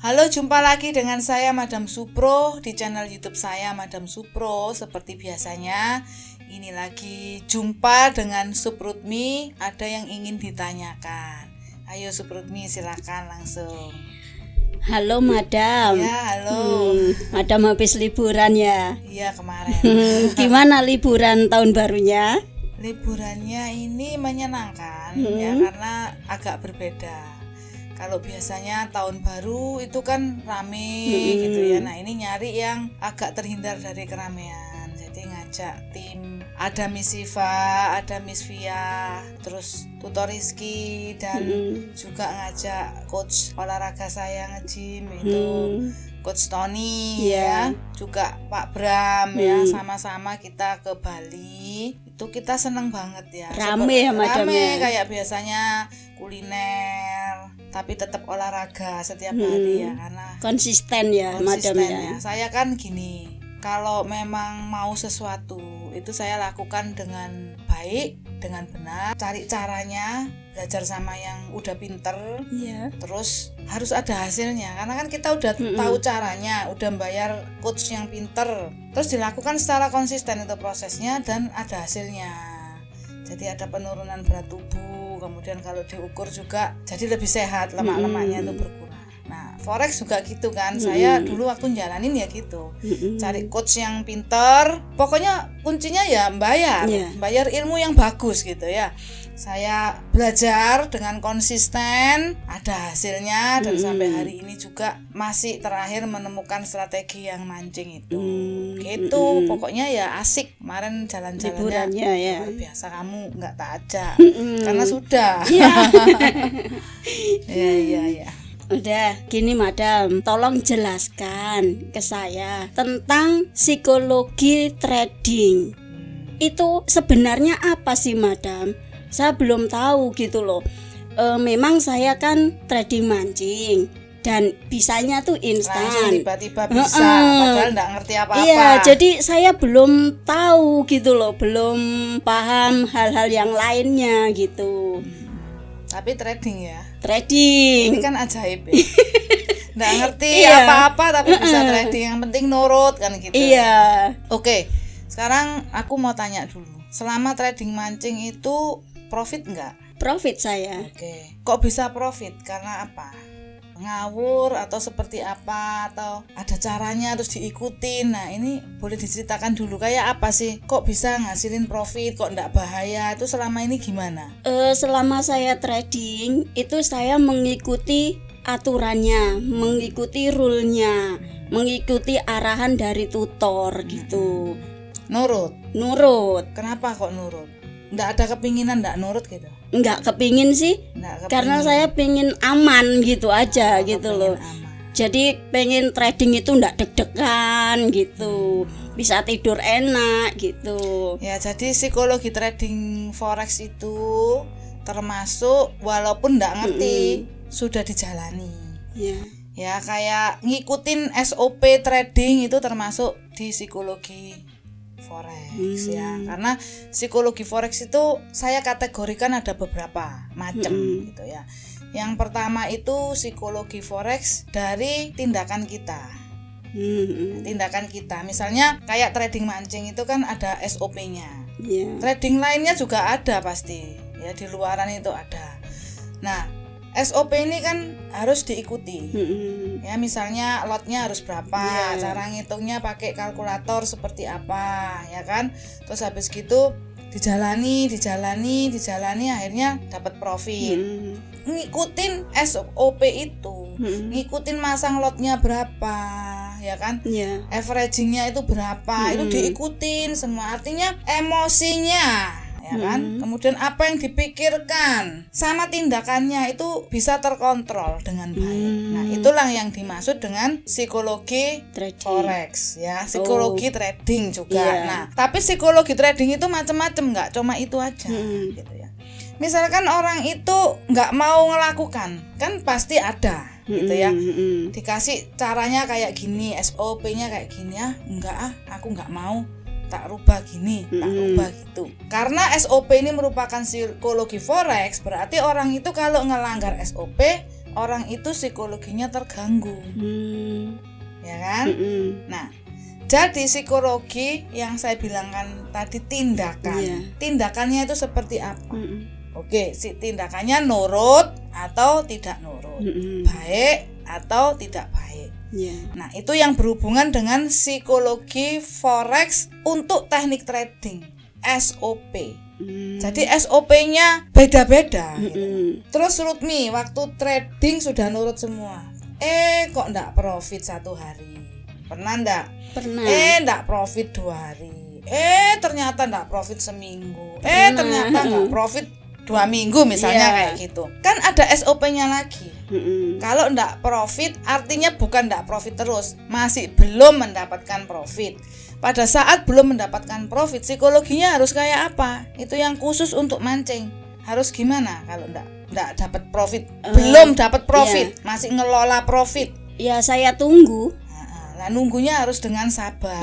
Halo, jumpa lagi dengan saya Madam Supro di channel YouTube saya Madam Supro. Seperti biasanya, ini lagi jumpa dengan Suprutmi. Ada yang ingin ditanyakan. Ayo Suprutmi, silakan langsung. Halo Madam. Ya, halo. Madam habis liburan ya? Iya, kemarin. Gimana liburan tahun barunya? Liburannya ini menyenangkan ya, karena agak berbeda. Kalau biasanya tahun baru itu kan rame gitu ya. Nah, ini nyari yang agak terhindar dari keramaian. Jadi ngajak tim, ada Miss Siva, ada Miss Via, terus Tutor Rizky, dan juga ngajak coach olahraga saya nge-gym itu Coach Tony ya, juga Pak Bram ya, sama-sama kita ke Bali. Itu kita seneng banget ya. Rame ya Madam ya. Kayak biasanya kuliner, tapi tetap olahraga setiap hari ya, karena konsisten ya Madam ya. Saya kan gini, kalau memang mau sesuatu itu saya lakukan dengan baik, dengan benar, cari caranya, belajar sama yang udah pinter, terus harus ada hasilnya, karena kan kita udah tahu caranya, udah bayar coach yang pinter, terus dilakukan secara konsisten itu prosesnya dan ada hasilnya. Jadi ada penurunan berat tubuh, kemudian kalau diukur juga jadi lebih sehat, lemak-lemaknya itu berkurang. Nah, forex juga gitu kan. Saya dulu waktu jalanin ya gitu. Cari coach yang pinter, pokoknya kuncinya ya bayar ilmu yang bagus gitu ya. Saya belajar dengan konsisten, ada hasilnya, dan sampai hari ini juga masih terakhir menemukan strategi yang mancing itu. Gitu, pokoknya ya asik. Kemarin jalan-jalannya ya. luar biasa, kamu nggak tak ajak karena sudah. Ya. Udah, gini Madam, tolong jelaskan ke saya tentang psikologi trading. Itu sebenarnya apa sih Madam? Saya belum tahu gitu loh. Memang saya kan trading mancing dan bisanya tuh instan. Langsung tiba-tiba bisa, padahal nggak ngerti apa-apa. Iya, jadi saya belum tahu gitu loh, belum paham hal-hal yang lainnya gitu. Tapi trading ya. Trading. Ini kan ajaib ya. Nggak ngerti apa-apa tapi bisa trading, yang penting nurut kan gitu. Iya. Oke, sekarang aku mau tanya dulu. Selama trading mancing itu profit nggak? Profit saya. Oke. Kok bisa profit? Karena apa? Ngawur atau seperti apa, atau ada caranya terus diikutin. Nah, ini boleh diceritakan dulu kayak apa sih? Kok bisa ngasilin profit? Kok enggak bahaya? Itu selama ini gimana? Selama saya trading itu saya mengikuti aturannya, mengikuti rule-nya, mengikuti arahan dari tutor gitu. Nurut. Kenapa kok nurut? Enggak ada kepinginan enggak nurut gitu? Enggak kepingin sih, karena saya pengen aman gitu aja gitu loh. Aman. Jadi pengen trading itu enggak deg-degan gitu, bisa tidur enak gitu. Ya, jadi psikologi trading forex itu termasuk walaupun enggak ngerti sudah dijalani. Ya, kayak ngikutin SOP trading itu termasuk di psikologi forex ya, karena psikologi forex itu saya kategorikan ada beberapa macam gitu ya. Yang pertama itu psikologi forex dari tindakan kita. Tindakan kita, misalnya kayak trading mancing itu kan ada SOP-nya. Trading lainnya juga ada pasti ya, di luaran itu ada. Nah, SOP ini kan harus diikuti. Ya, misalnya lotnya harus berapa, cara ngitungnya pakai kalkulator seperti apa, ya kan? Terus habis gitu dijalani akhirnya dapat profit. Ngikutin SOP itu, ngikutin masang lotnya berapa, ya kan? Averagingnya itu berapa, itu diikutin semua. Artinya emosinya, ya kan? Kemudian apa yang dipikirkan sama tindakannya itu bisa terkontrol dengan baik. Nah, itulah yang dimaksud dengan psikologi forex ya, psikologi trading juga. Nah, tapi psikologi trading itu macam-macam, nggak cuma itu aja gitu ya. Misalkan orang itu nggak mau melakukan, kan pasti ada gitu ya. Dikasih caranya kayak gini, SOP-nya kayak gini, ya enggak aku nggak mau. tak rubah gini, tak rubah gitu. Karena SOP ini merupakan psikologi forex, berarti orang itu kalau ngelanggar SOP, orang itu psikologinya terganggu. Ya kan? Nah, jadi psikologi yang saya bilangkan tadi tindakan. Tindakannya itu seperti apa? Oke, si tindakannya nurut atau tidak nurut, baik atau tidak baik. Nah, itu yang berhubungan dengan psikologi forex untuk teknik trading, SOP. Jadi SOP-nya beda-beda gitu. Terus Rutmi waktu trading sudah nurut semua, kok enggak profit 1 hari? Pernah enggak? Pernah. Enggak profit 2 hari. Ternyata enggak profit seminggu. Ternyata enggak profit 2 minggu misalnya kayak gitu. Kan ada SOP-nya lagi. Kalau enggak profit artinya bukan enggak profit terus, masih belum mendapatkan profit. Pada saat belum mendapatkan profit, psikologinya harus kayak apa? Itu yang khusus untuk mancing. Harus gimana kalau enggak dapat profit? Belum dapat profit, masih ngelola profit. Ya saya tunggu. Nah, nunggunya harus dengan sabar.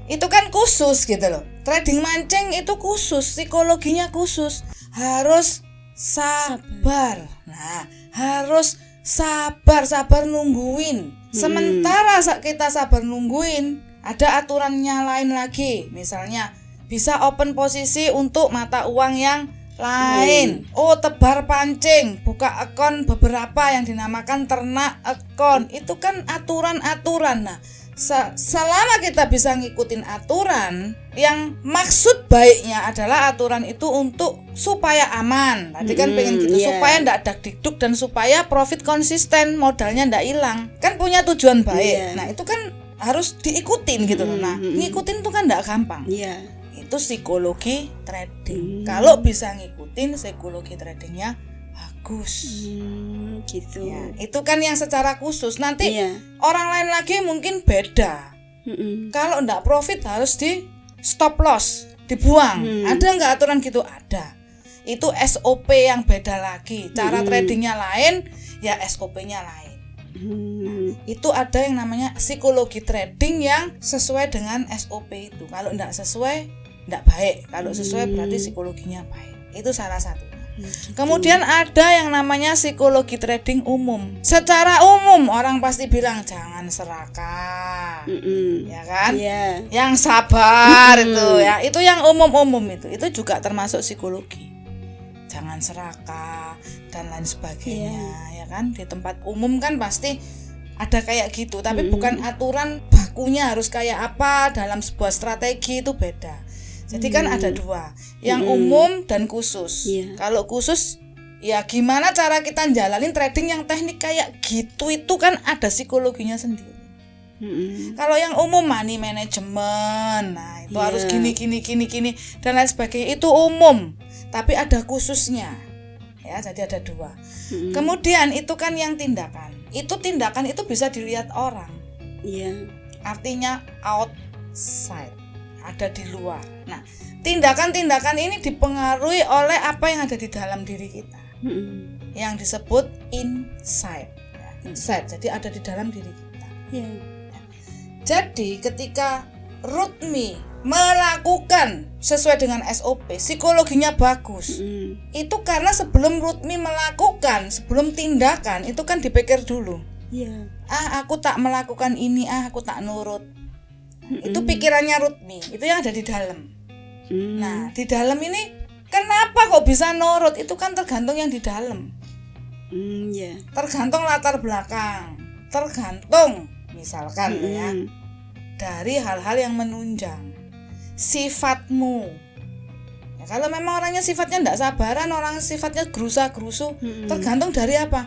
Itu kan khusus gitu loh. Trading mancing itu khusus, psikologinya khusus. Harus sabar. Nah, harus sabar nungguin. Sementara kita sabar nungguin, ada aturannya lain lagi. Misalnya bisa open posisi untuk mata uang yang lain. Tebar pancing, buka akun beberapa yang dinamakan ternak akun. Itu kan aturan-aturan. Nah, selama kita bisa ngikutin aturan, yang maksud baiknya adalah aturan itu untuk supaya aman. Tadi kan pengen gitu, supaya ndak dak-dikduk dan supaya profit konsisten, modalnya ndak hilang. Kan punya tujuan baik. Nah, itu kan harus diikutin gitu loh. Nah, ngikutin itu kan ndak gampang. Itu psikologi trading. Kalau bisa ngikutin psikologi tradingnya bagus. Gitu. Ya, itu kan yang secara khusus. Nanti orang lain lagi mungkin beda. Kalau enggak profit harus di stop loss, dibuang. Ada enggak aturan gitu? Ada. Itu SOP yang beda lagi. Cara tradingnya lain, ya SOP-nya lain. Nah, itu ada yang namanya psikologi trading yang sesuai dengan SOP itu. Kalau enggak sesuai, enggak baik. Kalau sesuai berarti psikologinya baik. Itu salah satu. Kemudian ada yang namanya psikologi trading umum. Secara umum orang pasti bilang jangan serakah, ya kan? Yang sabar itu ya. Itu yang umum-umum itu juga termasuk psikologi. Jangan serakah dan lain sebagainya, ya kan? Di tempat umum kan pasti ada kayak gitu. Tapi bukan aturan bakunya harus kayak apa dalam sebuah strategi, itu beda. Jadi kan ada dua, yang umum dan khusus. Kalau khusus, ya gimana cara kita jalanin trading yang teknik kayak gitu, itu kan ada psikologinya sendiri. Kalau yang umum money management, nah itu harus gini dan lain sebagainya, itu umum. Tapi ada khususnya, ya jadi ada dua. Kemudian itu kan yang tindakan. Tindakan itu bisa dilihat orang. Artinya outside, ada di luar. Nah, tindakan-tindakan ini dipengaruhi oleh apa yang ada di dalam diri kita, yang disebut inside. Inside, jadi ada di dalam diri kita. Jadi ketika Rutmi melakukan sesuai dengan SOP, psikologinya bagus. Itu karena sebelum Rutmi melakukan, sebelum tindakan, itu kan dipikir dulu. Aku tak melakukan ini, aku tak nurut. Itu pikirannya Rutmi, itu yang ada di dalam. Nah, di dalam ini kenapa kok bisa nurut? Itu kan tergantung yang di dalam. Tergantung latar belakang, tergantung misalkan ya dari hal-hal yang menunjang sifatmu. Ya, kalau memang orangnya sifatnya tidak sabaran, orang sifatnya gerusa-gerusu, tergantung dari apa?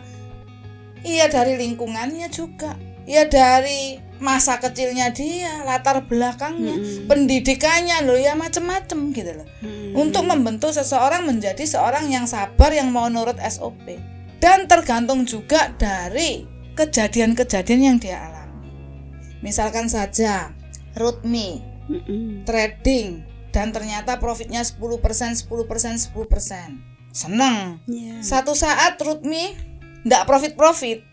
Iya, dari lingkungannya juga. Ya dari masa kecilnya dia, latar belakangnya, pendidikannya loh, ya macam-macam gitu loh. Untuk membentuk seseorang menjadi seorang yang sabar, yang mau nurut SOP. Dan tergantung juga dari kejadian-kejadian yang dia alami. Misalkan saja Rutmi trading dan ternyata profitnya 10%. Seneng. Satu saat Rutmi enggak profit.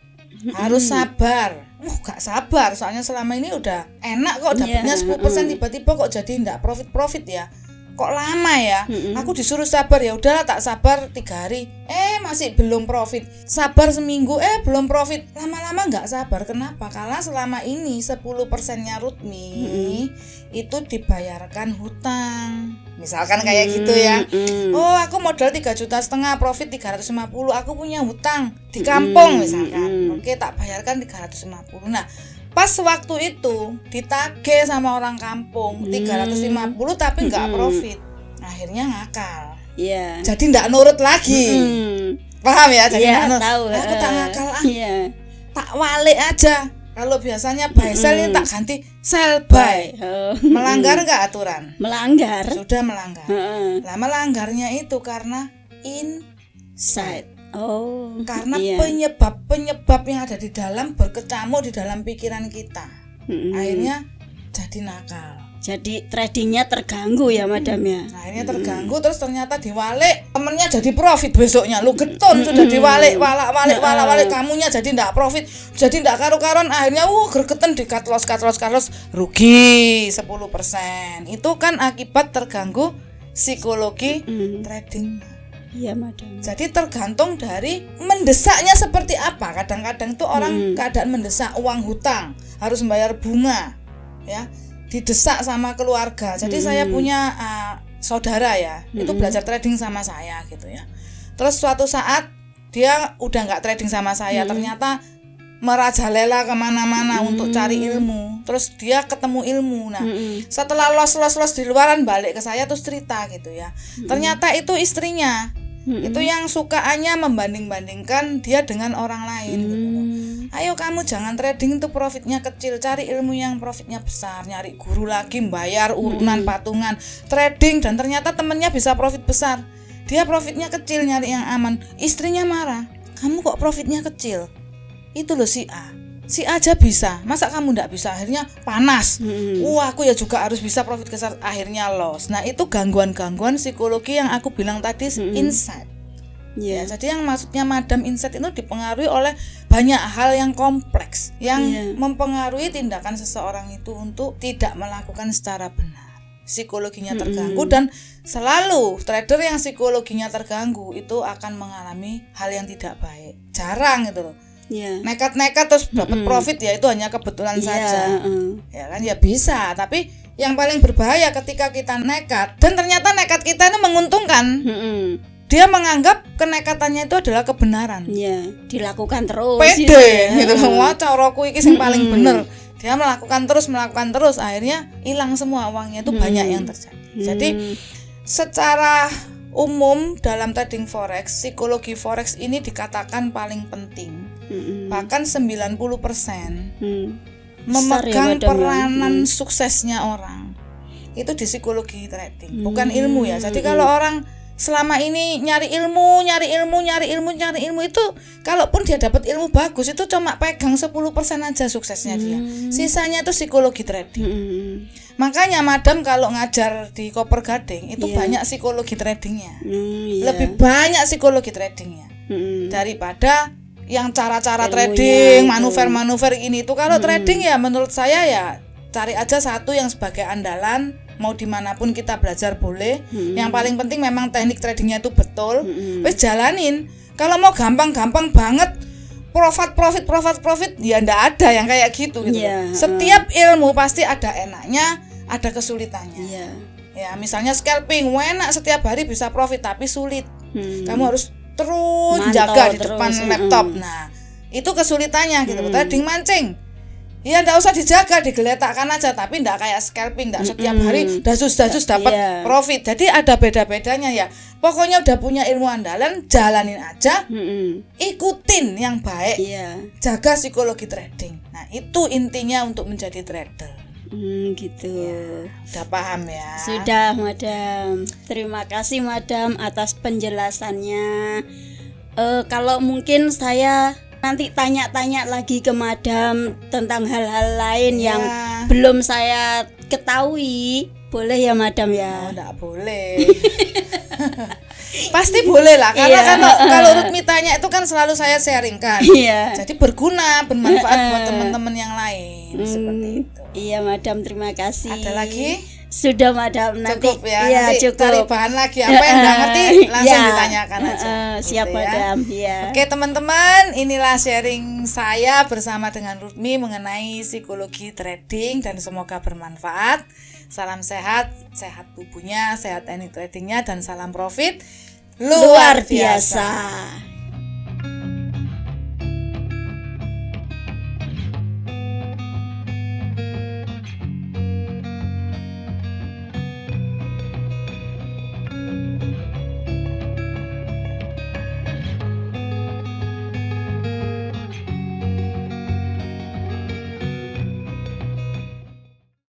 Harus sabar. gak sabar, soalnya selama ini udah enak kok dapatnya 10%, tiba-tiba kok jadi ndak profit ya. Kok lama ya? Aku disuruh sabar, ya udahlah tak sabar 3 hari. Masih belum profit. Sabar seminggu, belum profit. Lama-lama nggak sabar. Kenapa? Karena selama ini 10%-nya Rutmi itu dibayarkan hutang. Misalkan kayak gitu ya. Oh, aku modal 3,5 juta, profit 350. Aku punya hutang di kampung misalkan. Oke, tak bayarkan 350. Nah, pas waktu itu ditagih sama orang kampung 350 tapi nggak profit, akhirnya ngakal. Jadi ndak nurut lagi. Paham ya? Jadi tahu. Aku tak ngakal tak walik aja. Kalau biasanya buy sell ini tak ganti sell buy. Melanggar nggak aturan? Melanggar. Sudah melanggar. Nah, melanggarnya itu karena insight. Karena penyebab yang ada di dalam berkecamuk di dalam pikiran kita, akhirnya jadi nakal. Jadi tradingnya terganggu ya Madam ya. Akhirnya terganggu, terus ternyata diwalik, temennya jadi profit besoknya. Lu getun sudah diwalik, walak, kamunya jadi ndak profit, jadi ndak karu-karuan. Akhirnya gergeten di cut loss, rugi 10%. Itu kan akibat terganggu psikologi trading. Iya Madam. Jadi tergantung dari mendesaknya seperti apa. Kadang-kadang tuh orang keadaan mendesak, uang hutang, harus membayar bunga, ya, didesak sama keluarga. Jadi saya punya saudara ya, itu belajar trading sama saya gitu ya. Terus suatu saat dia udah nggak trading sama saya, ternyata merajalela kemana-mana untuk cari ilmu. Terus dia ketemu ilmu. Nah, setelah los di luaran balik ke saya terus cerita gitu ya. Ternyata itu istrinya. Itu yang sukaannya membanding-bandingkan dia dengan orang lain gitu. Ayo kamu jangan trading itu profitnya kecil, cari ilmu yang profitnya besar, nyari guru lagi, bayar urunan patungan, trading, dan ternyata temennya bisa profit besar. Dia profitnya kecil, nyari yang aman. Istrinya marah, kamu kok profitnya kecil? Itu loh si A aja bisa, masa kamu ndak bisa? Akhirnya panas. Aku ya juga harus bisa profit besar, akhirnya loss. Nah, itu gangguan-gangguan psikologi yang aku bilang tadi, insight. Ya, jadi yang maksudnya Madam insight itu dipengaruhi oleh banyak hal yang kompleks yang mempengaruhi tindakan seseorang itu untuk tidak melakukan secara benar. Psikologinya terganggu, dan selalu trader yang psikologinya terganggu itu akan mengalami hal yang tidak baik. Jarang gitu loh. Nekat-nekat terus dapat profit, ya itu hanya kebetulan saja. Ya kan, ya bisa, tapi yang paling berbahaya ketika kita nekat dan ternyata nekat kita itu menguntungkan. Dia menganggap kenekatannya itu adalah kebenaran. Dilakukan terus. Pede gitu. Wah, caraku iki sing paling bener. Dia melakukan terus, akhirnya hilang semua uangnya, itu banyak yang terjadi. Jadi secara umum dalam trading forex, psikologi forex ini dikatakan paling penting. Bahkan 90% memegang peranan suksesnya orang itu di psikologi trading, bukan ilmu ya. Jadi kalau orang selama ini nyari ilmu itu, kalaupun dia dapat ilmu bagus, itu cuma pegang 10% aja suksesnya dia. Sisanya itu psikologi trading. Makanya Madam kalau ngajar di Koper Gading itu banyak psikologi tradingnya. Lebih banyak psikologi tradingnya daripada yang cara-cara trading, manuver ini itu. Kalau trading ya menurut saya ya cari aja satu yang sebagai andalan. Mau dimanapun kita belajar boleh. Yang paling penting memang teknik tradingnya itu betul. Wes jalanin. Kalau mau gampang banget profit ya ndak ada yang kayak gitu. Setiap ilmu pasti ada enaknya, ada kesulitannya. Ya misalnya scalping, enak setiap hari bisa profit tapi sulit. Kamu harus terus jaga di depan laptop. Nah, itu kesulitannya gitu. Trading mancing, ya enggak usah dijaga, digeletakkan aja, tapi enggak kayak scalping, enggak setiap hari dasus dapat profit. Jadi ada beda-bedanya ya. Pokoknya udah punya ilmu andalan, jalanin aja. Ikutin yang baik. Jaga psikologi trading. Nah, itu intinya untuk menjadi trader. Gitu. Udah paham ya? Sudah Madam. Terima kasih Madam atas penjelasannya. Kalau mungkin saya nanti tanya-tanya lagi ke Madam tentang hal-hal lain yang belum saya ketahui, boleh ya Madam ya? Enggak boleh. Pasti boleh lah, karena kalau Rutmi tanya itu kan selalu saya sharingkan. Jadi berguna, bermanfaat buat teman-teman yang lain seperti itu. Iya Madam, terima kasih. Ada lagi? Sudah Madam, nanti cukup ya, nanti cukup. cari bahan lagi, apa yang nggak ngerti langsung ditanyakan aja. Siap gitu Madam. Oke teman-teman, inilah sharing saya bersama dengan Rutmi mengenai psikologi trading dan semoga bermanfaat. Salam sehat, sehat tubuhnya, sehat teknik tradingnya, dan salam profit luar biasa.